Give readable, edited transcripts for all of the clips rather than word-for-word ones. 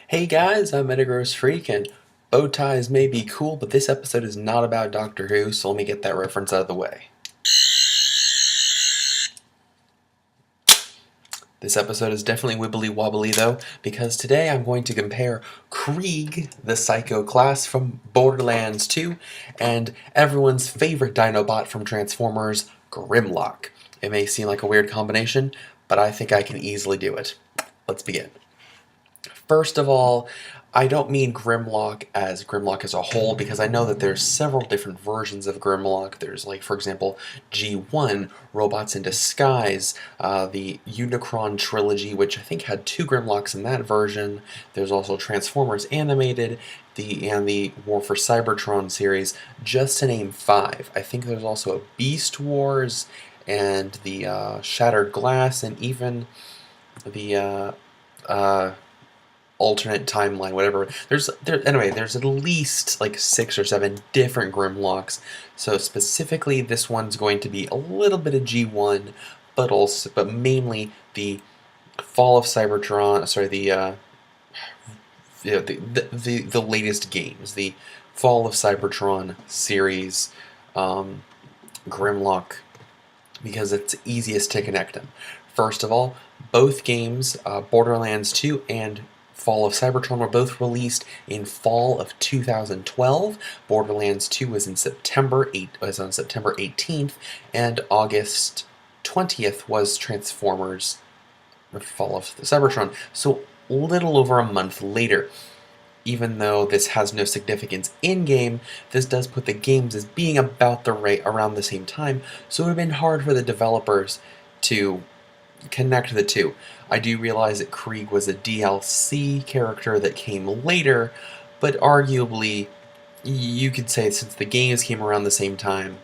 Hey guys, I'm Metagross Freak, and bow ties may be cool, but this episode is not about Doctor Who, so let me get that reference out of the way. This episode is definitely wibbly wobbly though, because today I'm going to compare Krieg, the Psycho class from Borderlands 2, and everyone's favorite Dinobot from Transformers, Grimlock. It may seem like a weird combination, but I think I can easily do it. Let's begin. First of all, I don't mean Grimlock as a whole, because I know that there's several different versions of Grimlock. There's, like, for example, G1, Robots in Disguise, the Unicron trilogy, which I think had two Grimlocks in that version. There's also Transformers Animated, and the War for Cybertron series, just to name five. I think there's also a Beast Wars, and the Shattered Glass, and even the alternate timeline, whatever. There's at least like 6 or 7 different Grimlocks. So specifically, this one's going to be a little bit of G1, but mainly the Fall of Cybertron. Sorry, the latest games, the Fall of Cybertron series, Grimlock, because it's easiest to connect them. First of all, both games, Borderlands 2 and Fall of Cybertron, were both released in fall of 2012. Borderlands 2 was on September 18th, and August 20th was Transformers Fall of Cybertron. So little over a month later. Even though this has no significance in-game, this does put the games as being about around the same time, so it would have been hard for the developers to connect the two. I do realize that Krieg was a DLC character that came later, but arguably, you could say since the games came around the same time,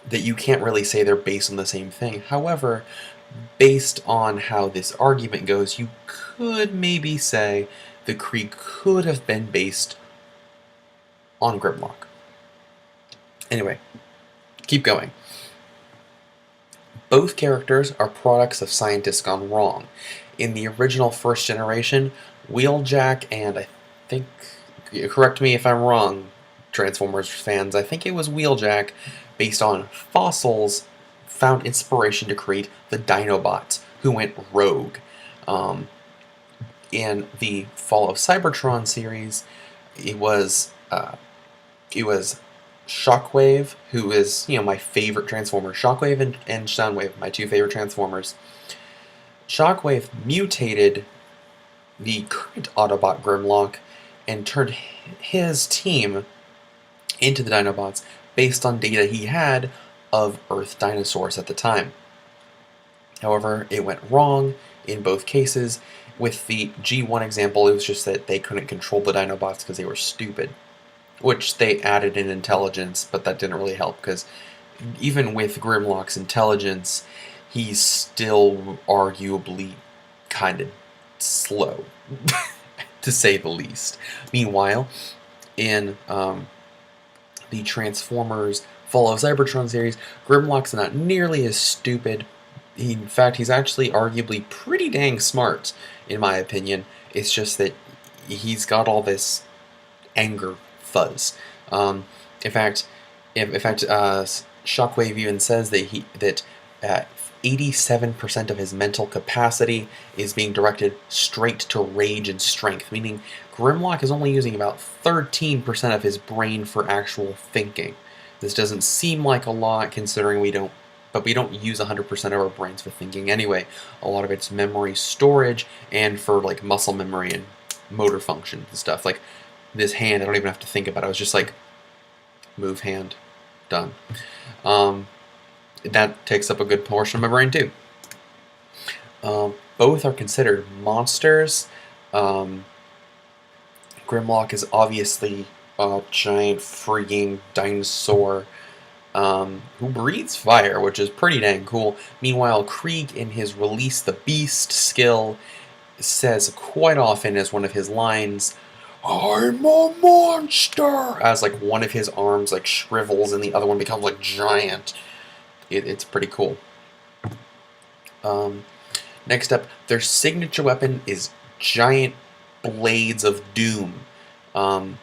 that you can't really say they're based on the same thing. However, based on how this argument goes, you could maybe say the Krieg could have been based on Grimlock. Anyway, keep going. Both characters are products of scientists gone wrong. In the original first generation, Wheeljack and I think, correct me if I'm wrong, Transformers fans, I think it was Wheeljack, based on fossils, found inspiration to create the Dinobots, who went rogue. In the Fall of Cybertron series, it was Shockwave, who is my favorite Transformer. Shockwave and Soundwave, my two favorite Transformers. Shockwave mutated the current Autobot Grimlock and turned his team into the Dinobots based on data he had of Earth dinosaurs at the time. However, it went wrong in both cases. With the G1 example, it was just that they couldn't control the Dinobots because they were stupid, which they added in intelligence, but that didn't really help because even with Grimlock's intelligence, he's still arguably kind of slow, to say the least. Meanwhile, in the Transformers Fall of Cybertron series, Grimlock's not nearly as stupid. In fact, he's actually arguably pretty dang smart, in my opinion. It's just that he's got all this anger fuzz. In fact, Shockwave even says that 87% of his mental capacity is being directed straight to rage and strength, meaning Grimlock is only using about 13% of his brain for actual thinking. This doesn't seem like a lot considering we don't use 100% of our brains for thinking anyway. A lot of it's memory storage and for like muscle memory and motor function and stuff. Like this hand, I don't even have to think about it. I was just like, move hand, done. That takes up a good portion of my brain too. Both are considered monsters. Grimlock is obviously a giant freaking dinosaur who breathes fire, which is pretty dang cool. Meanwhile, Krieg, in his Release the Beast skill, says quite often as one of his lines, "I'm a monster!" as like one of his arms like shrivels and the other one becomes like giant. It's pretty cool. Next up, their signature weapon is giant blades of doom. Um,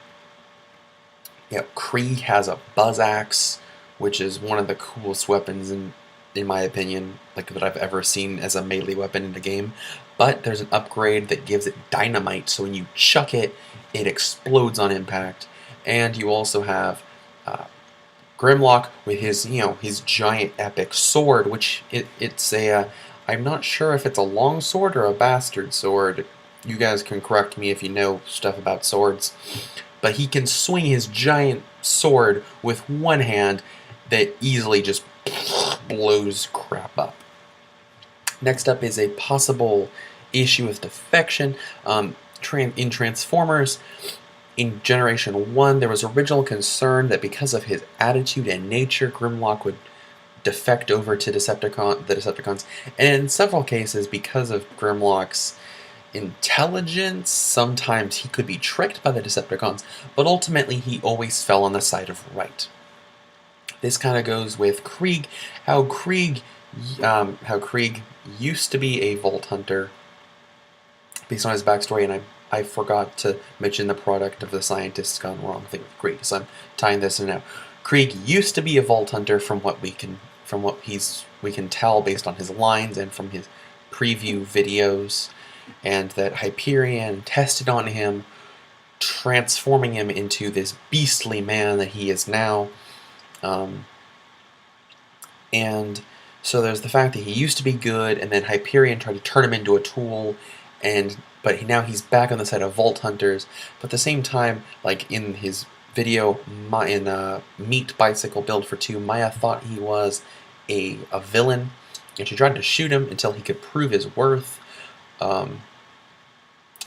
Krieg has a buzz axe, which is one of the coolest weapons in my opinion, like that I've ever seen as a melee weapon in the game. But there's an upgrade that gives it dynamite, so when you chuck it, it explodes on impact. And you also have Grimlock with his, his giant epic sword, which it's a, I'm not sure if it's a long sword or a bastard sword. You guys can correct me if you know stuff about swords. But he can swing his giant sword with one hand that easily just blows crap up. Next up is a possible issue with defection. In Transformers, in Generation 1, there was original concern that because of his attitude and nature, Grimlock would defect over to the Decepticons. And in several cases, because of Grimlock's intelligence, sometimes he could be tricked by the Decepticons, but ultimately he always fell on the side of right. This kind of goes with Krieg, how Krieg used to be a Vault Hunter, based on his backstory, and I forgot to mention the product of the scientist's gone wrong thing with Krieg, so I'm tying this in now. Krieg used to be a Vault Hunter from what we can tell based on his lines and from his preview videos, and that Hyperion tested on him, transforming him into this beastly man that he is now. And so there's the fact that he used to be good, and then Hyperion tried to turn him into a tool, but now he's back on the side of Vault Hunters. But at the same time, like in his video in Meat Bicycle Build for 2, Maya thought he was a villain, and she tried to shoot him until he could prove his worth. Not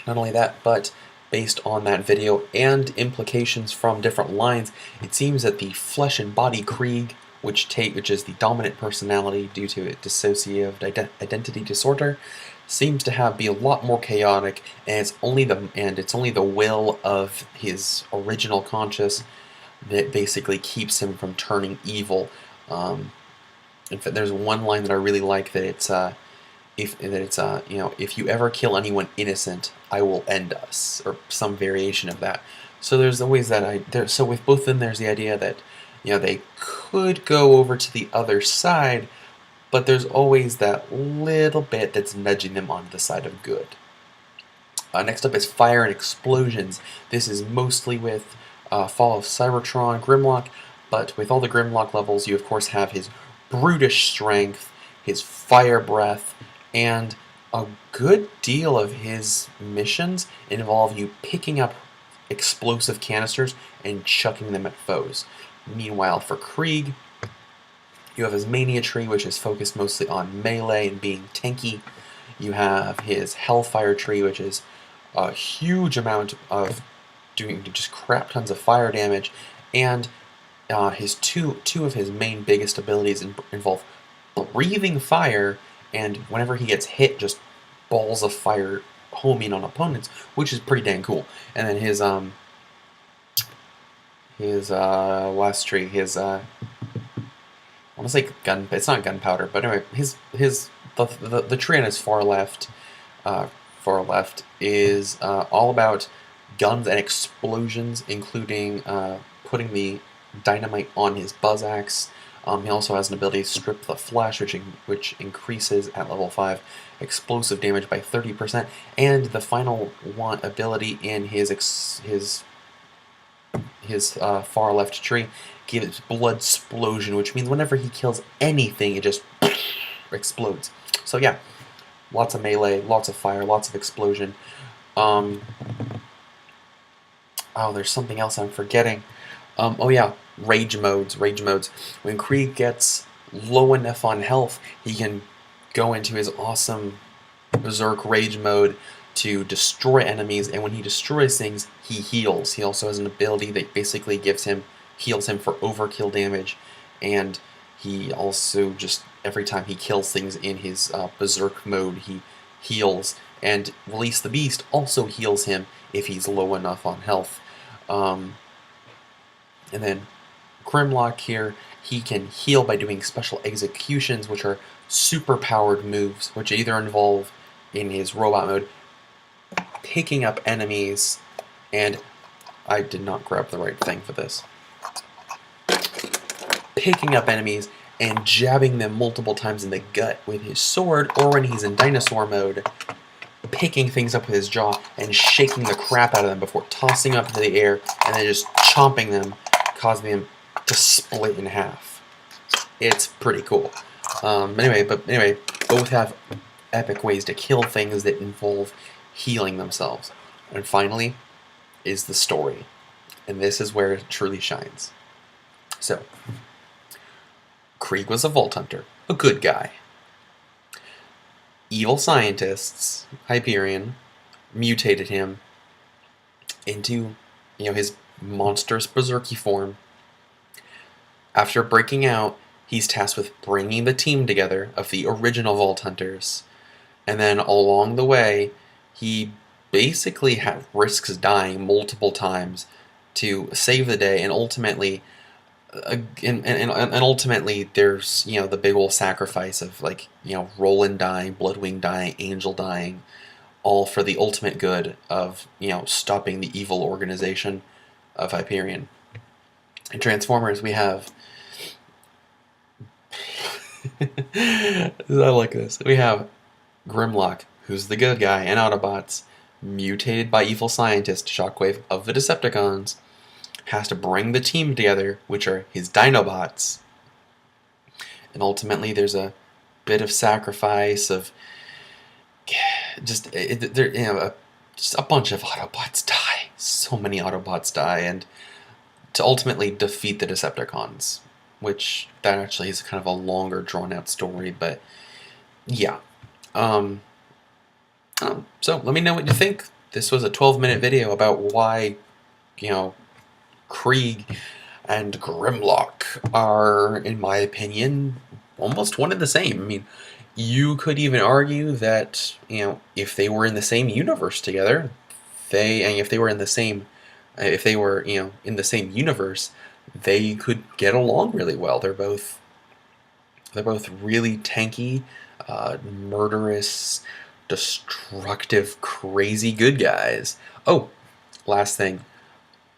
only that, but based on that video and implications from different lines, it seems that the flesh and body Krieg, which is the dominant personality due to a dissociative identity disorder, seems to be a lot more chaotic, and it's only the will of his original conscious that basically keeps him from turning evil. In fact, there's one line that I really like that it's if you ever kill anyone innocent, I will end us, or some variation of that. So there's always that so with both of them, there's the idea that they could go over to the other side, but there's always that little bit that's nudging them onto the side of good. Next up is fire and explosions. This is mostly with Fall of Cybertron Grimlock, but with all the Grimlock levels, you of course have his brutish strength, his fire breath, and a good deal of his missions involve you picking up explosive canisters and chucking them at foes. Meanwhile, for Krieg, you have his Mania Tree, which is focused mostly on melee and being tanky. You have his Hellfire Tree, which is a huge amount of doing just crap tons of fire damage, and his two of his main biggest abilities involve breathing fire, and whenever he gets hit, just balls of fire homing on opponents, which is pretty dang cool. And then his last tree, I want to say it's not gunpowder, but anyway, the tree on his far left is all about guns and explosions, including putting the dynamite on his buzz axe. He also has an ability to strip the flesh, which increases at level 5 explosive damage by 30%, and the final one ability in his far left tree gives blood explosion, which means whenever he kills anything, it just explodes. So yeah, lots of melee, lots of fire, lots of explosion. Oh, there's something else I'm forgetting. Oh yeah, rage modes. When Krieg gets low enough on health, he can go into his awesome Berserk rage mode to destroy enemies, and when he destroys things, he heals. He also has an ability that basically heals him for overkill damage, and he also just, every time he kills things in his Berserk mode, he heals, and Release the Beast also heals him if he's low enough on health. And then Grimlock here, he can heal by doing special executions, which are super powered moves, which either involve, in his robot mode, picking up enemies, and I did not grab the right thing for this. Picking up enemies and jabbing them multiple times in the gut with his sword, or when he's in dinosaur mode, picking things up with his jaw and shaking the crap out of them before tossing up into the air and then just chomping them, causing them to split in half. It's pretty cool. But anyway, both have epic ways to kill things that involve healing themselves. And finally is the story. And this is where it truly shines. So, Krieg was a Vault Hunter, a good guy. Evil scientists, Hyperion, mutated him into, his monstrous berserky form. After breaking out, he's tasked with bringing the team together of the original Vault Hunters. And then along the way, he basically risks dying multiple times to save the day, and ultimately, ultimately, there's the big old sacrifice of Roland dying, Bloodwing dying, Angel dying, all for the ultimate good of stopping the evil organization of Hyperion. In Transformers, we have I like this. We have Grimlock, who's the good guy, and Autobots, mutated by evil scientist Shockwave of the Decepticons, has to bring the team together, which are his Dinobots. And ultimately, there's a bit of sacrifice of just a bunch of Autobots die. So many Autobots die, and to ultimately defeat the Decepticons, which that actually is kind of a longer, drawn-out story. But yeah. So let me know what you think. This was a 12-minute video about why, Krieg and Grimlock are, in my opinion, almost one and the same. I mean, you could even argue that, if they were in the same universe together, if they were in the same universe, they could get along really well. They're both really tanky, murderous, destructive, crazy good guys. Oh, last thing.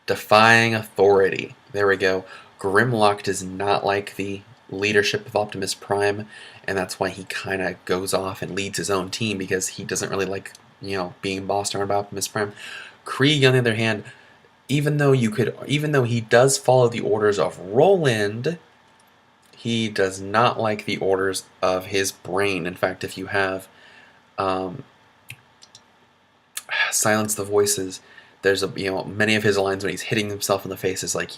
Defying authority. There we go. Grimlock does not like the leadership of Optimus Prime, and that's why he kind of goes off and leads his own team, because he doesn't really like, being bossed around by Optimus Prime. Krieg, on the other hand, even though he does follow the orders of Roland, he does not like the orders of his brain. In fact, if you have Silence the Voices, there's many of his lines when he's hitting himself in the face is like,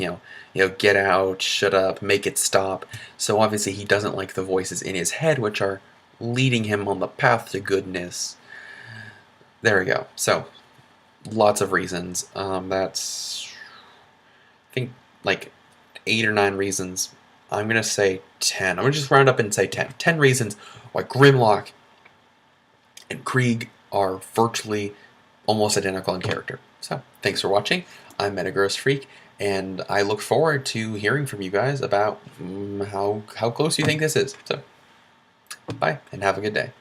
get out, shut up, make it stop. So obviously he doesn't like the voices in his head, which are leading him on the path to goodness. There we go. So lots of reasons. That's, I think, like 8 or 9 reasons. I'm going to say 10. I'm going to just round up and say 10. 10 reasons why Grimlock and Krieg are virtually almost identical in character. So, thanks for watching. I'm Metagross Freak, and I look forward to hearing from you guys about how close you think this is. So, bye, and have a good day.